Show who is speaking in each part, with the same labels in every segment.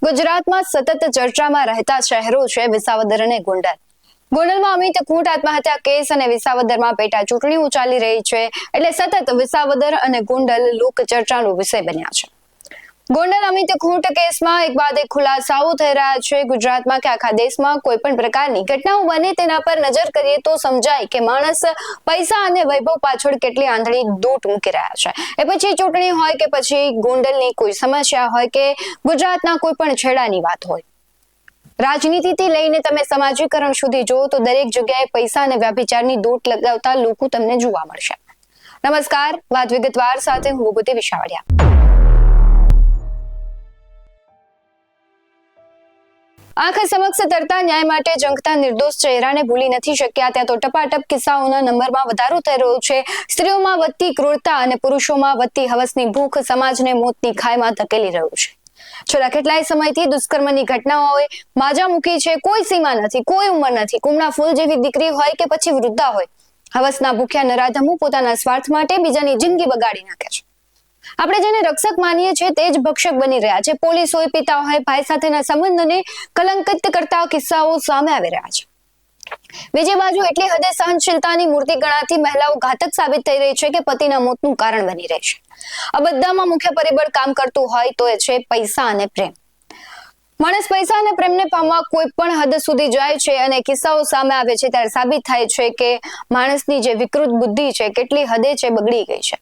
Speaker 1: ગુજરાતમાં સતત ચર્ચામાં રહેતા શહેરો છે વિસાવદર અને ગોંડલ. ગોંડલમાં અમિત ખૂંટ આત્મહત્યા કેસ અને વિસાવદરમાં પેટા ચૂંટણીઓ ચાલી રહી છે, એટલે સતત વિસાવદર અને ગોંડલ લોક ચર્ચાનો વિષય બન્યા છે. ગોંડલ અમિત ખૂંટ કેસમાં એક બાદ એક ખુલાસાઓ થઈ રહ્યા છે. ગુજરાતમાં કે આખા દેશમાં કોઈ પણ પ્રકારની ઘટનાઓ બને તેના પર નજર કરીએ તો સમજાય કે માણસ પૈસા અને વૈભવ પાછળ કેટલી આંધળી દોટ મૂકી રહ્યા છે. એ પછી ચૂંટણી હોય કે પછી ગોંડલની કોઈ સમસ્યા હોય કે ગુજરાતના કોઈ પણ છેડાની વાત હોય, રાજનીતિથી લઈને તમે સમાજીકરણ સુધી જુઓ તો દરેક જગ્યાએ પૈસા અને વ્યભિચારની દોટ લગાવતા લોકો તમને જોવા મળશે. નમસ્કાર, વાત વિગતવાર સાથે હું વિભૂતિ વિશાવડિયા. આંખ સમક્ષ તરતા ન્યાય માટે ઝંખતા નિર્દોષ ચહેરાને ભૂલી નથી શક્યા, ત્યાં તો ટપાટપ કિસ્સાઓના નંબરમાં વધારો થઈ રહ્યો છે. સ્ત્રીઓમાં વધતી ક્રૂરતા અને પુરુષોમાં વધતી હવસની ભૂખ સમાજને મોતની ખાઈમાં ધકેલી રહ્યું છે. છેલ્લા કેટલાય સમયથી દુષ્કર્મની ઘટનાઓએ માજા મૂકી છે. કોઈ સીમા નથી, કોઈ ઉંમર નથી. કુમળા ફૂલ જેવી દીકરી હોય કે પછી વૃદ્ધા હોય, હવસના ભૂખ્યા નરાધમો પોતાના સ્વાર્થ માટે બીજાની જિંદગી બગાડી નાખે છે. આપણે જેને રક્ષક માનીએ છીએ તે જ ભક્ષક બની રહ્યા છે. પોલીસ હોય, પિતા હોય, ભાઈ સાથેના સંબંધને કલંકિત કરતા કિસ્સાઓ સામે આવી રહ્યા છે. બીજી બાજુ એટલી હદે સહનશીલતાની મૂર્તિ ગણાતી મહિલાઓ ઘાતક સાબિત થઈ રહી છે કે પતિના મોતનું કારણ બની રહી છે. આ બધામાં મુખ્ય પરિબળ કામ કરતું હોય તો એ છે પૈસા અને પ્રેમ. માણસ પૈસા અને પ્રેમને પામવા કોઈ પણ હદ સુધી જાય છે અને કિસ્સાઓ સામે આવે છે ત્યારે સાબિત થાય છે કે માણસની જે વિકૃત બુદ્ધિ છે કેટલી હદે છે બગડી ગઈ છે.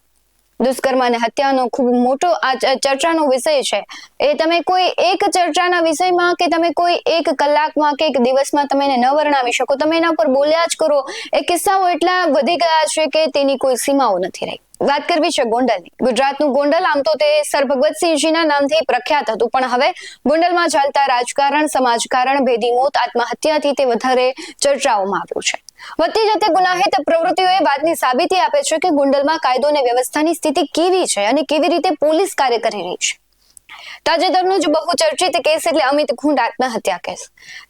Speaker 1: દુષ્કર્મ અને હત્યાનો ખૂબ મોટો આ ચર્ચાનો વિષય છે. એ તમે કોઈ એક ચર્ચાના વિષયમાં કે તમે કોઈ એક કલાકમાં કે એક દિવસમાં તમે એને ન વર્ણવી શકો. તમે એના પર બોલ્યા જ કરો. એ કિસ્સાઓ એટલા વધી ગયા છે કે તેની કોઈ સીમાઓ નથી રહી. વાત કરવી છે ગોંડલની. ગુજરાતનું ગોંડલ આમ તો તે સર ભગવતસિંહજીના નામથી પ્રખ્યાત હતું, પણ હવે ગોંડલમાં ચાલતા રાજકારણ, સમાજકારણ, ભેદી મોત, આત્મહત્યાથી તે વધારે ચર્ચાઓમાં આવ્યું છે. વધતી જતી ગુનાહિત પ્રવૃત્તિઓ એ વાતની સાબિતી આપે છે કે ગોંડલમાં કાયદો અને વ્યવસ્થાની સ્થિતિ કેવી છે અને કેવી રીતે પોલીસ કાર્ય કરી રહી છે. તાજેતરનો જ બહુ ચર્ચિત કેસ એટલે અમિત ખૂંટ આત્મહત્યા કેસ.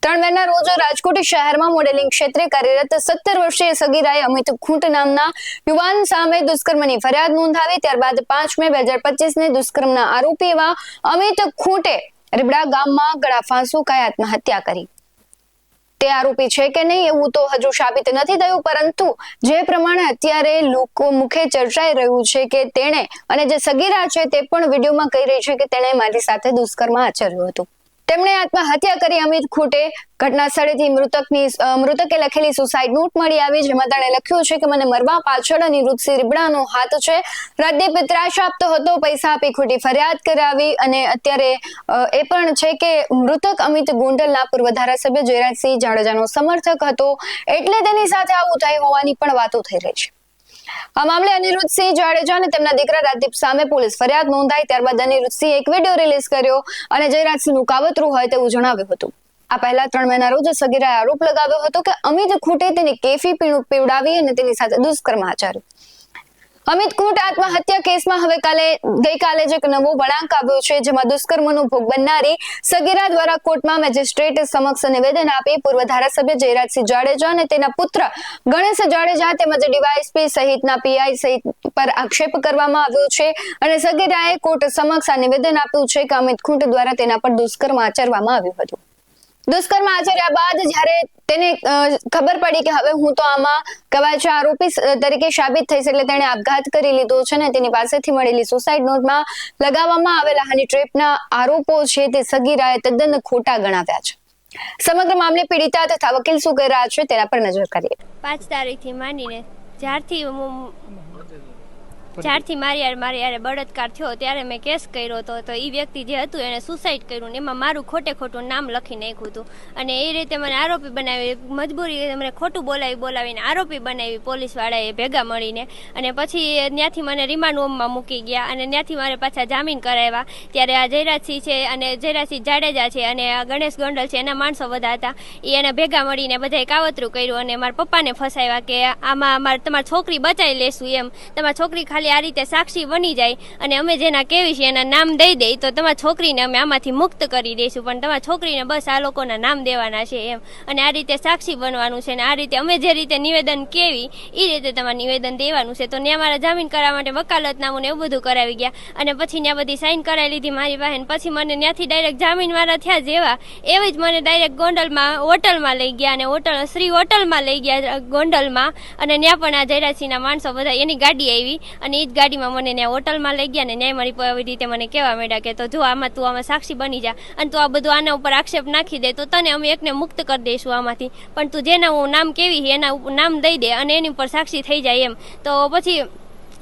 Speaker 1: 3 મેના રોજ રાજકોટ શહેરમાં મોડેલિંગ ક્ષેત્રે કાર્યરત 17 વર્ષીય સગીરાએ અમિત ખૂંટ નામના યુવાન સામે દુષ્કર્મની ફરિયાદ નોંધાવી. ત્યારબાદ 5 મે 2025 ને દુષ્કર્મના આરોપી એવા અમિત ખૂંટે રીબડા ગામમાં ગળા ફાંસો ખાઈ આત્મહત્યા કરી. તે આરોપી છે કે નહીં એવું તો હજુ સાબિત નથી થયું, પરંતુ જે પ્રમાણે અત્યારે લોકો મુખે ચર્ચાઈ રહ્યું છે કે તેણે અને જે સગીરા છે તે પણ વિડીયોમાં કહી રહી છે કે તેણે મારી સાથે દુષ્કર્મ આચર્યું હતું. તેમણે આત્મહત્યા કરી. અમિત ખૂંટે ઘટના સ્થળેથી મૃતકે લખેલી સુસાઇડ નોટ મળી આવી, જેમાં તેણે લખ્યું છે કે મને મરવા પાછળ નિવૃત્તિ રીબડાનો હાથ છે. રાજદીપ ત્રાસ આપતો હતો, પૈસા આપી ખોટી ફરિયાદ કરાવી અને અત્યારે એ પણ છે કે મૃતક અમિત ગોંડલના પૂર્વ ધારાસભ્ય જયરાજસિંહ જાડેજાનો સમર્થક હતો, એટલે તેની સાથે આવું થયું હોવાની પણ વાતો થઈ રહી છે. આ મામલે અનિરુદ્ધસિંહ જાડેજા અને તેમના દીકરા રાજદીપ સામે પોલીસ ફરિયાદ નોંધાઈ. ત્યારબાદ અનિરુદ્ધસિંહ એક વિડીયો રિલીઝ કર્યો અને જયરાજસિંહનું કાવતરું હોય તેવું જણાવ્યું હતું. આ પહેલા 3 મહિના રોજ સગીરાએ આરોપ લગાવ્યો હતો કે અમિત ખૂંટે તેને કેફી પીણું પીવડાવી અને તેની સાથે દુષ્કર્મ આચર્યું. અમિત ખૂંટ આત્મહત્યા કેસમાં હવે ગઈકાલે જ એક નવો વળાંક આવ્યો છે, જેમાં દુષ્કર્મનો ભોગ બનનારી સગીરા દ્વારા કોર્ટમાં મેજિસ્ટ્રેટ સમક્ષ નિવેદન આપી પૂર્વ ધારાસભ્ય જયરાજસિંહ જાડેજા અને તેના પુત્ર ગણેશ જાડેજા તેમજ ડીવાયએસપી સહિતના પીઆઈ સહિત પર આક્ષેપ કરવામાં આવ્યો છે અને સગીરાએ કોર્ટ સમક્ષ આ નિવેદન આપ્યું છે કે અમિત ખૂંટ દ્વારા તેના પર દુષ્કર્મ આચરવામાં આવ્યું હતું. દુષ્કર્મ આચર્યા બાદ જ્યારે તેને ખબર પડી કે હવે હું તો આમાં કહેવાય છે આરોપી તરીકે સાબિત થઈશ, એટલે તેણે આપઘાત કરી લીધો છે અને તેની પાસેથી મળેલી સુસાઇડ નોટમાં લગાવવામાં આવેલા હની ટ્રેપના આરોપો છે તે સગીરાએ તદ્દન ખોટા ગણાવ્યા છે. સમગ્ર મામલે પીડિતા તથા વકીલ શું કહી રહ્યા છે તેના પર નજર કરીએ.
Speaker 2: 5 તારીખથી માંડીને જ્યારથી મારી યારે બળાત્કાર થયો ત્યારે મેં કેસ કર્યો હતો, તો એ વ્યક્તિ જે હતું એને સુસાઇડ કર્યું ને એમાં મારું ખોટું નામ લખી નાખ્યું હતું અને એ રીતે મને આરોપી બનાવી, મજબૂરી મને ખોટું બોલાવીને આરોપી બનાવી પોલીસવાળાએ ભેગા મળીને. અને પછી ત્યાંથી મને રિમાન્ડ હોમમાં મૂકી ગયા અને ત્યાંથી મારે પાછા જામીન કરાવ્યા. ત્યારે આ જયરાજસિંહ છે અને જયરાજસિંહ જાડેજા છે અને આ ગણેશ ગોંડલ છે, એના માણસો બધા હતા, એને ભેગા મળીને બધાએ કાવતરું કર્યું અને મારા પપ્પાને ફસાવ્યા કે આમાં તમારી છોકરી બચાવી લેશું એમ, તમારી છોકરી ખાલી ખાલી આ રીતે સાક્ષી બની જાય અને અમે જેના કેવી છે એના નામ દઈ દઈ તો તમારી છોકરીને અમે આમાંથી મુક્ત કરી દઈશું, પણ તમારી છોકરીને બસ આ લોકોના નામ દેવાના છે એમ, અને આ રીતે સાક્ષી બનવાનું છે, અને આ રીતે અમે જે રીતે નિવેદન કેવી એ રીતે તમારે નિવેદન દેવાનું છે. તો ત્યાં મારા જામીન કરવા માટે વકાલતનામું ને એવું બધું કરાવી ગયા, અને પછી ત્યાં બધી સાઈન કરાવી લીધી મારી પાસે. પછી મને ત્યાંથી ડાયરેક્ટ જામીન વાળા થયા જેવા એવી જ મને ડાયરેક્ટ ગોંડલમાં હોટલમાં લઈ ગયા, અને શ્રી હોટલમાં લઈ ગયા ગોંડલમાં, અને ત્યાં પણ આ જયરાજસિંહના માણસો બધા એની ગાડી આવી, અને એ જ ગાડીમાં મને ત્યાં હોટલમાં લઈ ગયા, ને ન્યાય મારી આવી રીતે મને કહેવા માંડ્યા કે તો જો આમાં તું આમાં સાક્ષી બની જા, અને તું આ બધું આના ઉપર આક્ષેપ નાખી દે તો તને અમે એકને મુક્ત કરી દઈશું આમાંથી, પણ તું જેના હું નામ કેવી એના નામ દઈ દે અને એની ઉપર સાક્ષી થઈ જાય એમ. તો પછી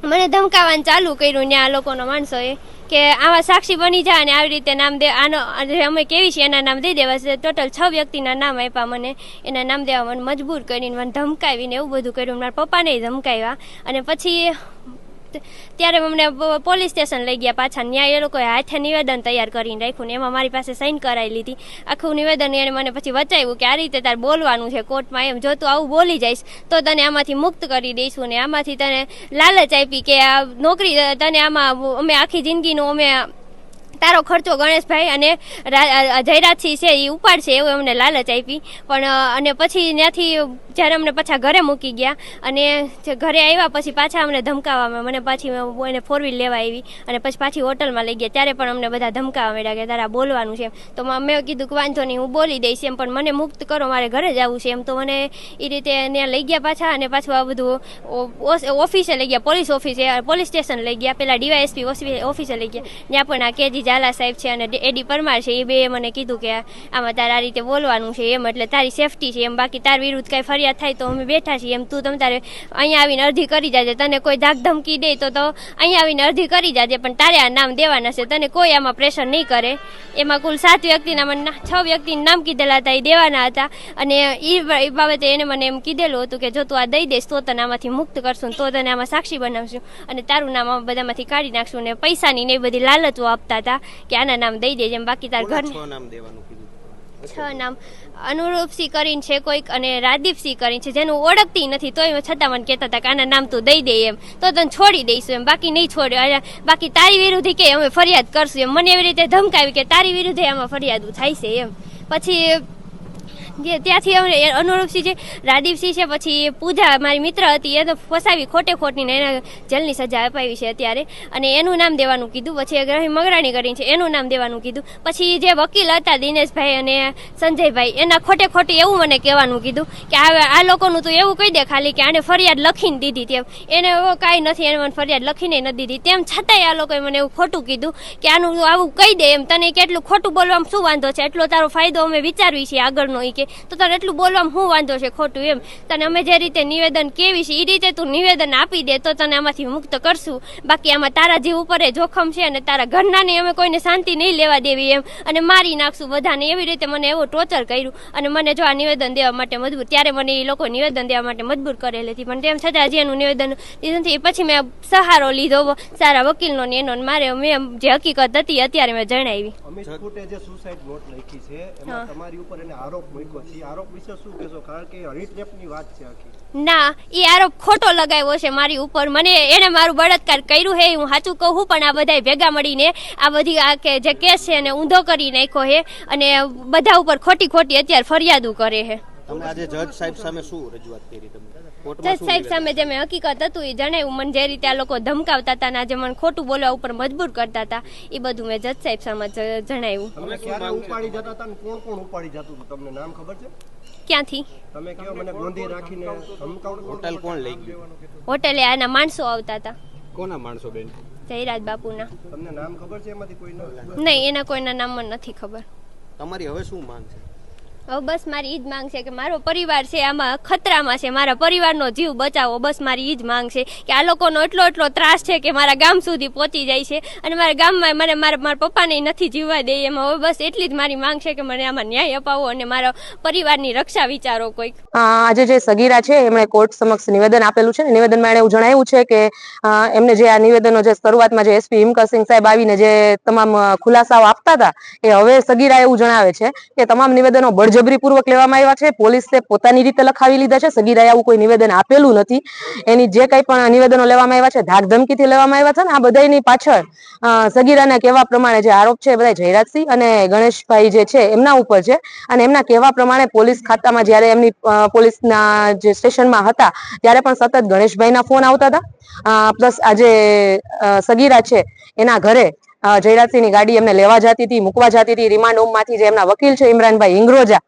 Speaker 2: મને ધમકાવવાનું ચાલુ કર્યું ત્યાં લોકોના માણસોએ કે આવા સાક્ષી બની જાય અને આવી રીતે નામ દે, આનો અમે કેવી છે એના નામ દઈ દેવા છે. ટોટલ 6 વ્યક્તિના નામ આપ્યા મને, એના નામ દેવા મને મજબૂર કરીને મને ધમકાવીને એવું બધું કર્યું. મારા પપ્પાને ધમકાવ્યા, અને પછી ત્યારે અમને પોલીસ સ્ટેશન લઈ ગયા પાછા. ન્યાય એ લોકોએ હાથે નિવેદન તૈયાર કરીને રાખ્યું ને એમાં મારી પાસે સાઈન કરાવી લીધી. આખું નિવેદન એને મને પછી વચાવ્યું કે આ રીતે તારે બોલવાનું છે કોર્ટમાં એમ, જો તું આવું બોલી જઈશ તો તને આમાંથી મુક્ત કરી દઈશું, ને આમાંથી તને લાલચ આપી કે આ નોકરી તને આમાં અમે આખી જિંદગીનું અમે તારો ખર્ચો ગણેશભાઈ અને જયરાજસિંહ છે એ ઉપાડશે એવું અમને લાલચ આપી. પણ અને પછી ત્યાંથી જ્યારે અમને પાછા ઘરે મૂકી ગયા, અને ઘરે આવ્યા પછી પાછા અમને ધમકાવવામાં, મને પાછી એને 4 વ્હીલ લેવા આવી અને પછી પાછી હોટલમાં લઈ ગયા, ત્યારે પણ અમને બધા ધમકાવવા માંડ્યા કે તારા બોલવાનું છે. તો મેં કીધું કે વાંધો નહીં હું બોલી દઈશ એમ, પણ મને મુક્ત કરો, મારે ઘરે જવું છે એમ. તો મને એ રીતે ત્યાં લઈ ગયા પાછા, અને પાછું આ બધું ઓફિસે લઈ ગયા, પોલીસ સ્ટેશન લઈ ગયા, પેલા ડીવાયએસપી ઓફિસે લઈ ગયા. ત્યાં પણ આ કેજી ઝાલા સાહેબ છે અને એડી પરમાર છે, એ બે મને કીધું કે આમાં તારે આ રીતે બોલવાનું છે એમ, એટલે તારી સેફટી છે એમ, બાકી તાર વિરુદ્ધ કઈ ફરિયાદ થાય તો અમે બેઠા છીએ એમ, તું તારે અહીંયા આવીને અરજી કરી જાજે, તને કોઈ ધાક ધમકી દે તો અહીંયા આવીને અરજી કરી જાજે, પણ તારે આ નામ દેવાના છે, તને કોઈ આમાં પ્રેશર નહીં કરે. એમાં કુલ 7 વ્યક્તિના મને 6 વ્યક્તિના નામ કીધેલા હતા, એ દેવાના હતા, અને એ બાબતે એને મને એમ કીધેલું હતું કે જો તું આ દઈ દઈશ તો તને આમાંથી મુક્ત કરશું, તો તને આમાં સાક્ષી બનાવશું, અને તારું નામ આ બધામાંથી કાઢી નાખશું, ને પૈસાની ને એ બધી લાલચો આપતા હતા કે આના નામ દઈ દેજે, બાકી તાર ઘર 6 નામ અનુરૂપસિંહ કરીને છે કોઈક, અને રાદીપસિંહ કરીને છે જેનું ઓળખતી નથી, તોય છતાં મને કહેતા હતા કે આના નામ તું દઈ દે એમ, તો તને છોડી દઈશું એમ, બાકી નહીં છોડ્યો, બાકી તારી વિરુદ્ધ કે અમે ફરિયાદ કરશું એમ. મને એવી રીતે ધમકાવી કે તારી વિરુદ્ધ આમાં ફરિયાદ થાય છે એમ. પછી ત્યાંથી અમે અનુરૂપસિંહ છે, રાદીપસિંહ છે, પછી પૂજા મારી મિત્ર હતી એ તો ફસાવી ખોટની ને એને જેલની સજા અપાવી છે અત્યારે, અને એનું નામ દેવાનું કીધું. પછી ગ્રહી મગરાણી કરીને છે એનું નામ દેવાનું કીધું. પછી જે વકીલ હતા દિનેશભાઈ અને સંજયભાઈ એના ખોટી એવું મને કહેવાનું કીધું કે આ લોકોનું તું એવું કહી દે ખાલી કે આને ફરિયાદ લખીને દીધી તેમ, એને કાંઈ નથી, એને મને ફરિયાદ લખીને નથી દીધી, તેમ છતાંય આ લોકોએ મને એવું ખોટું કીધું કે આનું આવું કહી દે એમ, તને કેટલું ખોટું બોલવામાં શું વાંધો છે, એટલો તારો ફાયદો અમે વિચારવી છીએ આગળનો, એ કે તો તને એટલું બોલવામાં શું વાંધો છે ખોટું એમ, તને અમે જે રીતે નિવેદન કેવી છે એ રીતે તું નિવેદન આપી દે તો તને આમાંથી મુક્ત કરશું, બાકી આમાં તારા જીવ ઉપર જોખમ છે, અને તારા ઘરનાને અમે કોઈને શાંતિ નહીં લેવા દેવી એમ, અને મારી નાખશું બધાને, એવી રીતે મને એવું ટોર્ચર કર્યું. અને મને જો આ નિવેદન દેવા માટે મજબૂર, ત્યારે મને એ લોકો નિવેદન દેવા માટે મજબૂર કરેલી હતી, પણ તેમ છતાં હજી એનું નિવેદન દીધું નથી. પછી મેં સહારો લીધો સારા વકીલનો ને એનો, મારે મેં જે હકીકત હતી અત્યારે મેં જણાવી.
Speaker 3: જે સુસાઇડ નોટ લખી છે એમાં તમારી ઉપર એને આરોપ મૂક્યો છે, આરોપ વિશે શું કહેશો, કારણ કે હરીટરેપની વાત છે આખી?
Speaker 2: ના, એ આરોપ ખોટો લગાવ્યો છે મારી ઉપર, મને એને મારું બળાત્કાર કર્યું હે હું સાચું કહું, પણ આ બધા ભેગા મળીને આ બધી આ કે જે કેસ છે એને ઊંધો કરી નાખ્યો હે, અને બધા ઉપર ખોટી અત્યારે ફરિયાદો કરે છે.
Speaker 3: તમે આજે જજ સાહેબ સામે શું રજૂઆત કરી? તમે
Speaker 2: જજ સાહેબ સામે જે મેં હકીકત હતું એ જણાવ્યું, મને જે રીતે આ લોકો ધમકાવતા હતા ને જે મને ખોટું બોલવા ઉપર મજબૂર કરતા હતા એ બધું મેં જજ સાહેબ સામે જણાવ્યું.
Speaker 3: તમે ક્યારે ઉપાડી જતા હતા ને કોણ ઉપાડી જતું હતું તમને નામ ખબર છે?
Speaker 2: ક્યાંથી?
Speaker 3: તમે કહો મને ગોંધી રાખીને ધમકાવતો. હોટેલ કોણ લઈ ગયું?
Speaker 2: હોટેલે આના માણસો આવતા હતા.
Speaker 3: કોના માણસો બેન?
Speaker 2: જયરાજ બાપુના.
Speaker 3: તમને નામ ખબર છે એમાંથી કોઈના?
Speaker 2: નહીં, એના કોઈના નામ મને નથી ખબર.
Speaker 3: તમારી હવે શું માંગ છે?
Speaker 2: હવે બસ મારી ઈ જ માંગ છે કે મારો પરિવાર છે આમાં ખતરામાં છે, મારા પરિવારનો જીવ બચાવો, બસ મારી ઈ જ માંગ છે કે આ લોકોનો એટલો ત્રાસ છે કે મારા ગામ સુધી પહોંચી જાય છે, અને મારા ગામમાં મને મારા પપ્પાને નથી જીવવા દે એમ. હવે બસ એટલી જ મારી માંગ છે કે મને આમાં ન્યાય અપાવો અને મારા પરિવારની રક્ષા વિચારો કોઈક.
Speaker 4: આજે જે સગીરા છે એમણે કોર્ટ સમક્ષ નિવેદન આપેલું છે, નિવેદનમાં એણે એવું જણાવ્યું છે કે એમને જે આ નિવેદનો જે શરૂઆતમાં જે એસપી હિમકરસિંહ સાહેબ આવીને જે તમામ ખુલાસાઓ આપતા હતા એ હવે સગીરા એવું જણાવે છે કે તમામ નિવેદનો બળજબરી બળજબરીપૂર્વક લેવામાં આવ્યા છે. પોલીસે પોતાની રીતે લખાવી લીધા છે. સગીરાએ આવું કોઈ નિવેદન આપેલું નથી. એની જે કંઈ પણ નિવેદનો લેવામાં આવ્યા છે ધાક ધમકીથી લેવામાં આવ્યા છે ને આ બધાની પાછળ સગીરાના કહેવા પ્રમાણે જે આરોપ છે એ બધા જયરાજસિંહ અને ગણેશભાઈ જે છે એમના ઉપર છે. અને એમના કહેવા પ્રમાણે પોલીસ ખાતામાં જ્યારે એમની પોલીસના જે સ્ટેશનમાં હતા ત્યારે પણ સતત ગણેશભાઈના ફોન આવતા હતા. પ્લસ આજે સગીરા છે એના ઘરે જયરાજસિંહની ગાડી એમને લેવા જતી હતી, મૂકવા જતી હતી. રિમાન્ડ હોમમાંથી જે એમના વકીલ છે ઇમરાનભાઈ ઇંગ્રોજા,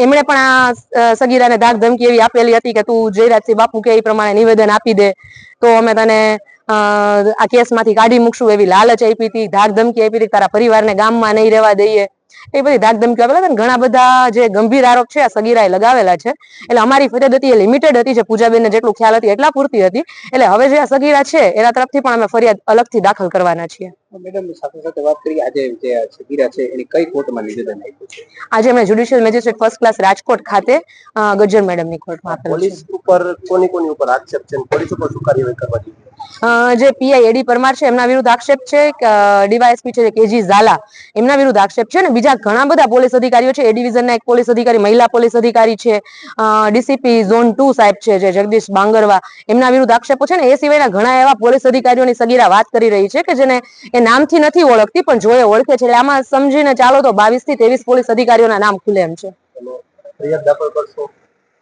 Speaker 4: એમણે પણ આ સગીરાને ધાક ધમકી એવી આપેલી હતી કે તું જયરાજસિંહ બાપુ કે એ પ્રમાણે નિવેદન આપી દે તો અમે તને આ કેસમાંથી કાઢી મૂકશું એવી લાલચ આપી હતી, ધાક ધમકી આપી હતી, તારા પરિવારને ગામમાં નહીં રહેવા દઈએ, એ બધી ધાક ધમકી આપેલા હતા. ઘણા બધા જે ગંભીર આરોપ છે આ સગીરાએ લગાવેલા છે. એટલે અમારી ફરિયાદ હતી એ લિમિટેડ હતી, જે પૂજાબેનને જેટલું ખ્યાલ હતી એટલા પૂરતી હતી. એટલે હવે જે આ સગીરા છે એના તરફથી પણ અમે ફરિયાદ અલગથી દાખલ કરવાના છીએ.
Speaker 5: મેડમ, સાથે સાથે વાત કરીએ, આજે જે સગીરા છે એની કઈ કોર્ટમાં નિવેદન આપ્યું છે?
Speaker 4: આજે અમે judicial magistrate first class Rajkot ખાતે ગજ્જર મેડમની કોર્ટમાં આપેલું છે.
Speaker 3: પોલીસ ઉપર કોની ઉપર આક્ષેપ છે, પોલીસ ઉપર શું કાર્યવાહી કરવા જોઈએ?
Speaker 4: જે પીઆઈ એડી પરમાર છે એમના વિરુદ્ધ આક્ષેપ છે, ડીવાયએસપી છે કેજી ઝાલા એમના વિરુદ્ધ આક્ષેપ છે, અને બીજા ઘણા બધા પોલીસ અધિકારીઓ છે. એ ડિવિઝનના એક પોલીસ અધિકારી, મહિલા પોલીસ અધિકારી છે, ડીસીપી ઝોન 2 સાહેબ છે જે જગદીશ બાંગરવા, એમના વિરુદ્ધ આક્ષેપો છે. ને એ સિવાયના ઘણા એવા પોલીસ અધિકારીઓની સગીરા વાત કરી રહી છે કે જેને એ નામથી નથી ઓળખતી પણ જો એ ઓળખે છે. એટલે આમાં સમજીને ચાલો તો 22 થી 23 પોલીસ અધિકારીઓના નામ ખુલે એમ છે.
Speaker 3: ફરિયાદ દાખલ કરશો?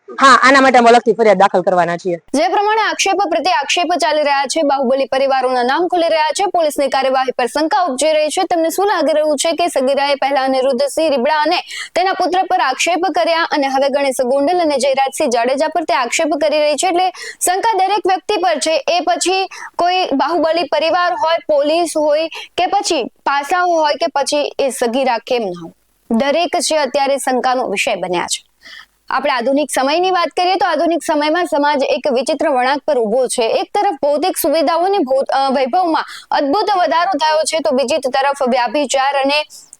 Speaker 4: હા, આના માટે અમે અલગથી ફરિયાદ દાખલ કરવાના છીએ.
Speaker 1: જે પ્રમાણે આક્ષેપ પ્રત્યે આક્ષેપ ચાલી રહ્યા છે, બાહુબલી પરિવારોના નામ ખુલી રહ્યા છે, પોલીસની કાર્યવાહી પર શંકા ઉપજી રહી છે. તમને શું લાગી રહ્યું છે કે સગીરાએ પહેલા અનિરુદ્ધસિંહ રીબડા અને તેના પુત્ર પર આક્ષેપ કર્યા અને હવે ગણેશ ગોંડલ અને જયરાજસિંહ જાડેજા પર તે આક્ષેપ કરી રહી છે? એટલે શંકા દરેક વ્યક્તિ પર છે. એ પછી કોઈ બાહુબલી પરિવાર હોય, પોલીસ હોય કે પછી પાસાઓ હોય કે પછી એ સગીરા કેમ ના હોય, દરેક છે અત્યારે શંકાનો વિષય બન્યા છે. આપણે આધુનિક સમયની વાત કરીએ તો આધુનિક સમયમાં સમાજ એક વિચિત્ર વળાંક પર ઉભો છે. એક તરફ ભૌતિક સુવિધાઓની વૈભવમાં અદ્ભુત વધારો થયો છે તો બીજી તરફ વ્યાભિચાર અને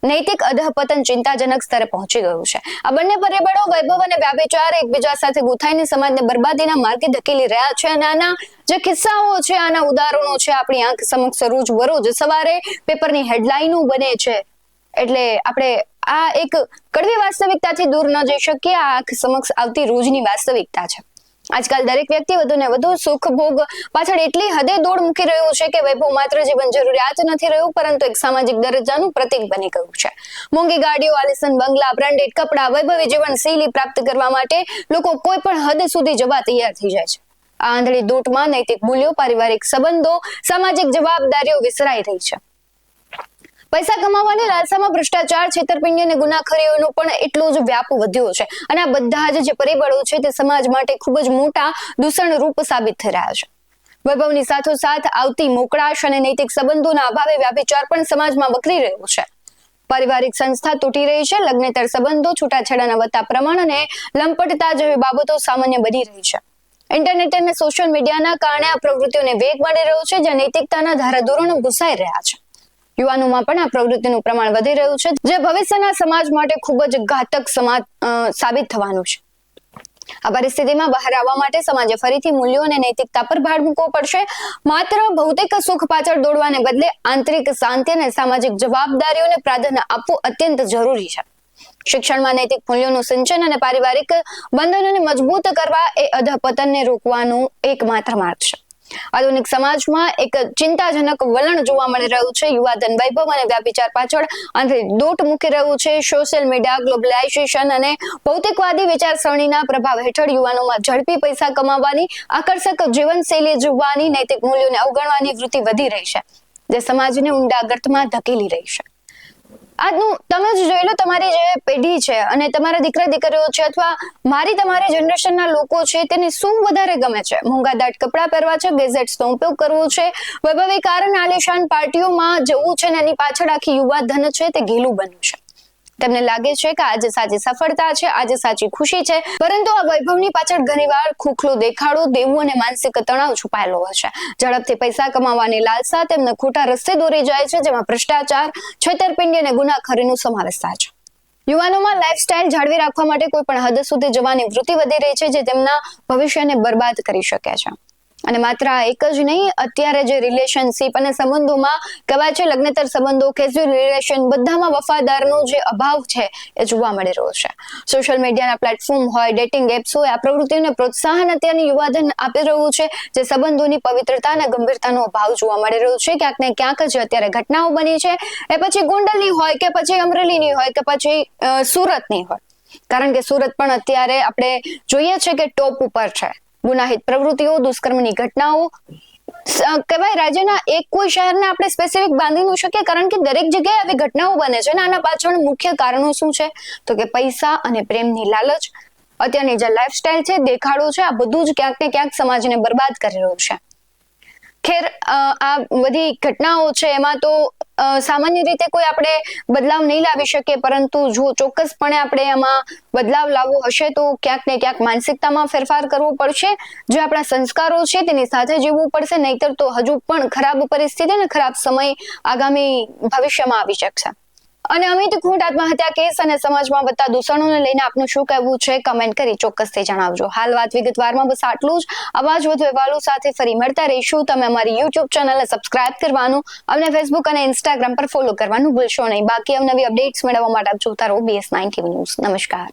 Speaker 1: નૈતિક અધઃપતન ચિંતાજનક સ્તરે પહોંચી ગયું છે. આ બંને પરિબળો વૈભવ અને વ્યાભિચાર એકબીજા સાથે ગૂંથાઈને સમાજને બરબાદીના માર્ગે ધકેલી રહ્યા છે. અને આના જે કિસ્સાઓ છે, આના ઉદાહરણો છે, આપણી આંખ સમક્ષ રોજ બરોજ સવારે પેપરની હેડલાઇનો બને છે. એટલે આપણે આ એક કડવી વાસ્તવિકતાથી દૂર ન જઈ શકીએ. આ આંખ સમક્ષ આવતી રોજની વાસ્તવિકતા છે. આજકાલ દરેક વ્યક્તિ વધુ ને વધુ સુખ ભોગ પાછળ એટલી હદે દોડ મૂકી રહ્યું છે કે વૈભવ માત્ર જીવન જરૂરિયાત નથી રહ્યું પરંતુ એક સામાજિક દરજ્જાનું પ્રતીક બની ગયું છે. મોંઘી ગાડીઓ, આલિશાન બંગલા, બ્રાન્ડેડ કપડા, વૈભવી જીવનશૈલી પ્રાપ્ત કરવા માટે લોકો કોઈ પણ હદ સુધી જવા તૈયાર થઈ જાય છે. આ આંધળી દોટમાં નૈતિક મૂલ્યો, પારિવારિક સંબંધો, સામાજિક જવાબદારીઓ વિસરાઈ રહી છે. પૈસા કમાવાની લાલસામાં ભ્રષ્ટાચાર, છેતરપિંડી અને ગુનાખોરીઓનો પણ એટલો જ વ્યાપ વધ્યો છે. અને આ બધા જ જે પરિબળો છે તે સમાજ માટે ખૂબ જ મોટા દૂષણ રૂપ સાબિત થઈ રહ્યા છે. વૈભવની સાથોસાથ આવતી મોકળાશ અને નૈતિક સંબંધોના અભાવે વ્યાભિચાર પણ સમાજમાં વકરી રહ્યો છે. પારિવારિક સંસ્થા તૂટી રહી છે. લગ્નેતર સંબંધો, છૂટાછેડાના વધતા પ્રમાણ અને લંપટતા જેવી બાબતો સામાન્ય બની રહી છે. ઇન્ટરનેટ અને સોશિયલ મીડિયાના કારણે આ પ્રવૃત્તિઓને વેગ મળી રહ્યો છે, જ્યાં નૈતિકતાના ધારાધોરણો ભૂસાઈ રહ્યા છે. યુવાનોમાં પણ આ પ્રવૃત્તિનું પ્રમાણ વધી રહ્યું છે, જે ભવિષ્યના સમાજ માટે ખૂબ જ ઘાતક સાબિત થવાનું છે. આ પરિસ્થિતિમાં બહાર આવવા માટે સમાજે ફરીથી મૂલ્યો અને નૈતિકતા પર ભાર મૂકવો પડશે. માત્ર ભૌતિક સુખ પાછળ દોડવાને બદલે આંતરિક શાંતિ અને સામાજિક જવાબદારીઓને પ્રાધાન્ય આપવું અત્યંત જરૂરી છે. શિક્ષણમાં નૈતિક મૂલ્યોનું સિંચન અને પારિવારિક બંધનોને મજબૂત કરવા એ અધઃપતનને રોકવાનું એકમાત્ર માર્ગ છે. આધુનિક સમાજમાં એક ચિંતાજનક વલણ જોવા મળી રહ્યું છે. યુવાધન વૈભવ અને વ્યાભિચાર પાછળ આંતરિક દોટ મૂકી રહ્યું છે. સોશિયલ મીડિયા, ગ્લોબલાઇઝેશન અને ભૌતિકવાદી વિચારસરણીના પ્રભાવ હેઠળ યુવાનોમાં ઝડપી પૈસા કમાવાની, આકર્ષક જીવનશૈલી જીવવાની, નૈતિક મૂલ્યોને અવગણવાની વૃત્તિ વધી રહી છે, જે સમાજને ઊંડા ગર્તમાં ધકેલી રહી છે. આજનું તમે જ જોઈ લો, તમારી જે પેઢી છે અને તમારા દીકરા દીકરીઓ છે અથવા મારી તમારી જનરેશનના લોકો છે તેને શું વધારે ગમે છે? મોંઘાદાટ કપડાં પહેરવા છે, ગેઝેટ્સનો ઉપયોગ કરવો છે, વૈભવી કાર અને આલિશાન પાર્ટીઓમાં જવું છે, અને એની પાછળ આખી યુવા ધન છે તે ઘેલું બન્યું છે. તેમને લાગે છે કે આજે સાચી સફળતા છે, આજે સાચી ખુશી છે, પરંતુ આ વૈભવની પાછળ ઘણીવાર ખોખલો દેખાડો, દેવું અને માનસિક તણાવ છુપાયેલો હોય છે. ઝડપથી પૈસા કમાવાની લાલસા તેમને ખોટા રસ્તે દોરી જાય છે, જેમાં ભ્રષ્ટાચાર, છેતરપિંડી અને ગુનાખોરીનો સમાવેશ થાય છે. યુવાનોમાં લાઇફસ્ટાઇલ જાળવી રાખવા માટે કોઈ પણ હદ સુધી જવાની વૃત્તિ વધી રહી છે, જે તેમના ભવિષ્યને બરબાદ કરી શકે છે. અને માત્ર આ એક જ નહીં, અત્યારે જે રિલેશનશિપ અને સંબંધોમાં કહેવાય છે લગ્નેતર સંબંધો, કેઝ્યુઅલ રિલેશન, બધામાં વફાદારનો જે અભાવ છે એ જોવા મળી રહ્યો છે. સોશિયલ મીડિયાના પ્લેટફોર્મ હોય, ડેટિંગ એપ્સ હોય, આ પ્રવૃત્તિઓને પ્રોત્સાહન અત્યારની યુવાધન આપી રહ્યું છે, જે સંબંધોની પવિત્રતા અને ગંભીરતાનો અભાવ જોવા મળી રહ્યો છે. ક્યાંક ને ક્યાંક જે અત્યારે ઘટનાઓ બની છે એ પછી ગોંડલની હોય કે પછી અમરેલીની હોય કે પછી સુરતની હોય, કારણ કે સુરત પણ અત્યારે આપણે જોઈએ છે કે ટોપ ઉપર છે. ગુનાહિત પ્રવૃત્તિઓ, દુષ્કર્મની ઘટનાઓ, કહેવાય રાજ્યના એક કોઈ શહેરને આપણે સ્પેસિફિક બાંધી ન શકીએ, કારણ કે દરેક જગ્યાએ આવી ઘટનાઓ બને છે. આના પાછળ મુખ્ય કારણો શું છે? તો કે પૈસા અને પ્રેમની લાલચ, અત્યારની જે લાઈફસ્ટાઈલ છે, દેખાડો છે, આ બધું જ ક્યાંક ને ક્યાંક સમાજને બરબાદ કરી રહ્યું છે. ખેર, આ બધી ઘટનાઓ છે એમાં તો સામાન્ય રીતે કોઈ આપણે બદલાવ નહીં લાવી શકીએ, પરંતુ જો ચોક્કસપણે આપણે એમાં બદલાવ લાવવો હશે તો ક્યાંક ને ક્યાંક માનસિકતામાં ફેરફાર કરવો પડશે. જે આપણા સંસ્કારો છે તેની સાથે જીવવું પડશે, નહીતર તો હજુ પણ ખરાબ પરિસ્થિતિ અને ખરાબ સમય આગામી ભવિષ્યમાં આવી શકશે. અને અમિત ખૂંટ આત્મહત્યા કેસ અને સમાજમાં વધતા દૂષણોને લઈને આપનું શું કહેવું છે, કમેન્ટ કરી ચોક્કસથી જણાવજો. હાલ વાત વિગતવારમાં બસ આટલું જ. આવા જ વધુ અહેવાલો સાથે ફરી મળતા રહીશું. તમે અમારી યુટ્યુબ ચેનલને સબસ્ક્રાઇબ કરવાનું, અમને ફેસબુક અને ઇન્સ્ટાગ્રામ પર ફોલો કરવાનું ભૂલશો નહીં. બાકી અવનવી અપડેટ્સ મેળવવા માટે આપ જોતા રહો BS9 TV ન્યૂઝ. નમસ્કાર.